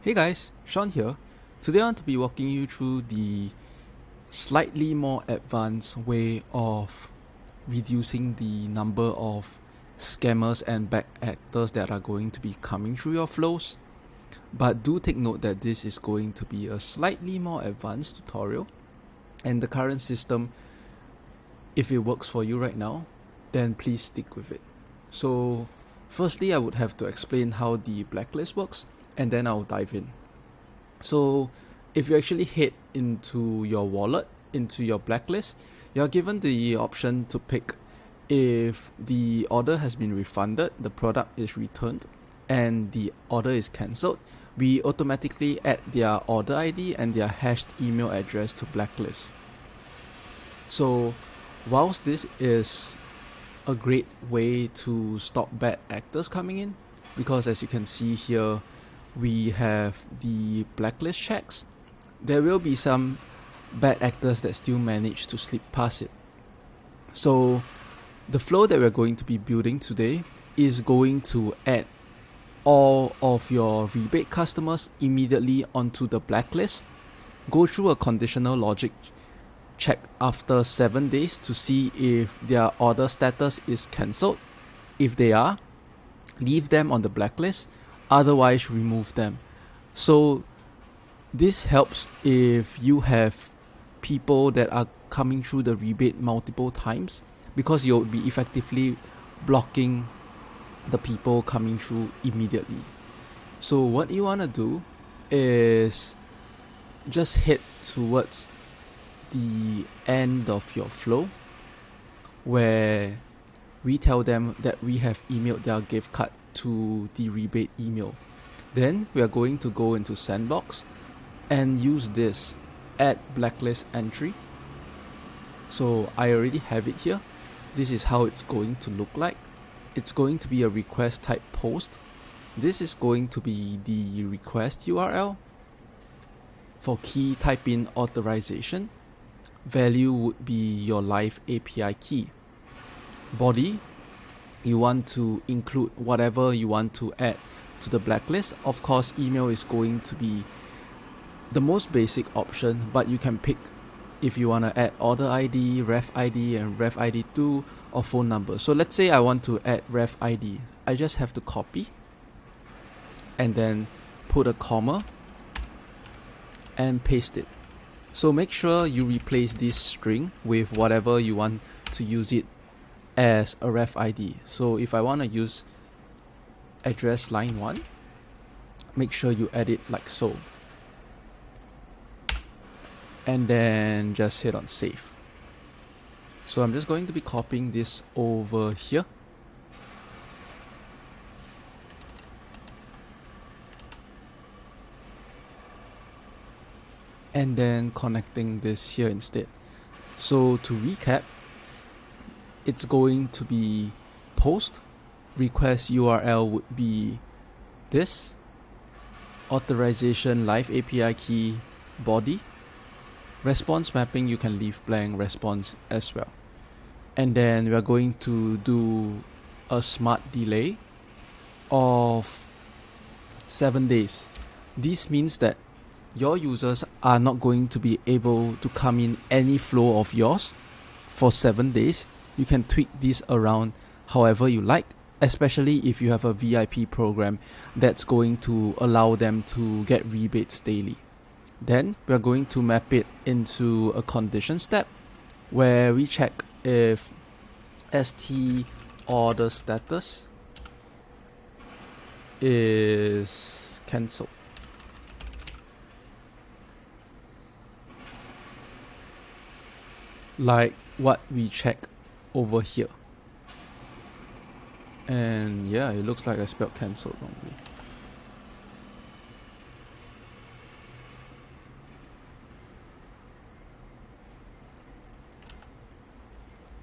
Hey guys, Sean here. Today I want to be walking you through the slightly more advanced way of reducing the number of scammers and bad actors that are going to be coming through your flows. But do take note that this is going to be a slightly more advanced tutorial, and the current system, if it works for you right now, then please stick with it. So firstly, I would have to explain how the blacklist works, and then I'll dive in. So if you actually head into your wallet, into your blacklist, you're given the option to pick if the order has been refunded, the product is returned, and the order is cancelled. We automatically add their order ID and their hashed email address to blacklist. So whilst this is a great way to stop bad actors coming in, because as you can see here, we have the blacklist checks, there will be some bad actors that still manage to slip past it. So the flow that we're going to be building today is going to add all of your rebate customers immediately onto the blacklist, go through a conditional logic check after 7 days to see if their order status is cancelled. If they are, leave them on the blacklist, otherwise remove them. So this helps if you have people that are coming through the rebate multiple times, because you'll be effectively blocking the people coming through immediately. So what you want to do is just head towards the end of your flow where we tell them that we have emailed their gift card to the rebate email. Then we are going to go into Sandbox and use this add blacklist entry. So I already have it here. This is how it's going to look like. It's going to be a request type post. This is going to be the request URL. For key, type in authorization. Value would be your live API key. Body, you want to include whatever you want to add to the blacklist. Of course, email is going to be the most basic option, but you can pick if you want to add order ID, ref ID, and ref ID 2, or phone number. So let's say I want to add ref ID. I just have to copy and then put a comma and paste it. So make sure you replace this string with whatever you want to use it as a ref ID. So if I want to use address line 1, make sure you add it like so. And then just hit on save. So I'm just going to be copying this over here. And then connecting this here instead. So to recap, it's going to be post, request URL would be this, authorization live API key body, response mapping you can leave blank, response as well. And then we are going to do a smart delay of 7 days. This means that your users are not going to be able to come in any flow of yours for 7 days. You can tweak this around however you like, especially if you have a VIP program that's going to allow them to get rebates daily. Then we're going to map it into a condition step where we check if ST order status is cancelled. Like what we check over here. And yeah, it looks like I spelled cancelled wrongly.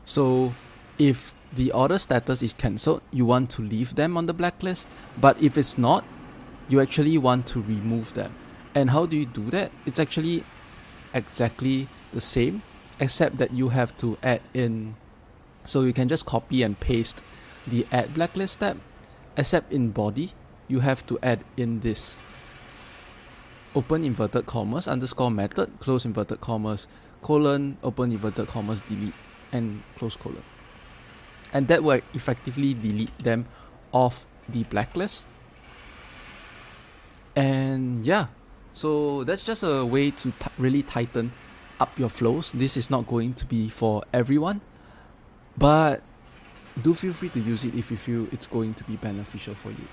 So if the order status is cancelled, you want to leave them on the blacklist. But if it's not, you actually want to remove them. And how do you do that? It's actually exactly the same, except that you have to add in. So you can just copy and paste the add blacklist step, except in body, you have to add in this. open inverted commas underscore method close inverted commas colon open inverted commas delete and close colon, and that will effectively delete them off the blacklist. And yeah, so that's just a way to really tighten up your flows. This is not going to be for everyone, but do feel free to use it if you feel it's going to be beneficial for you.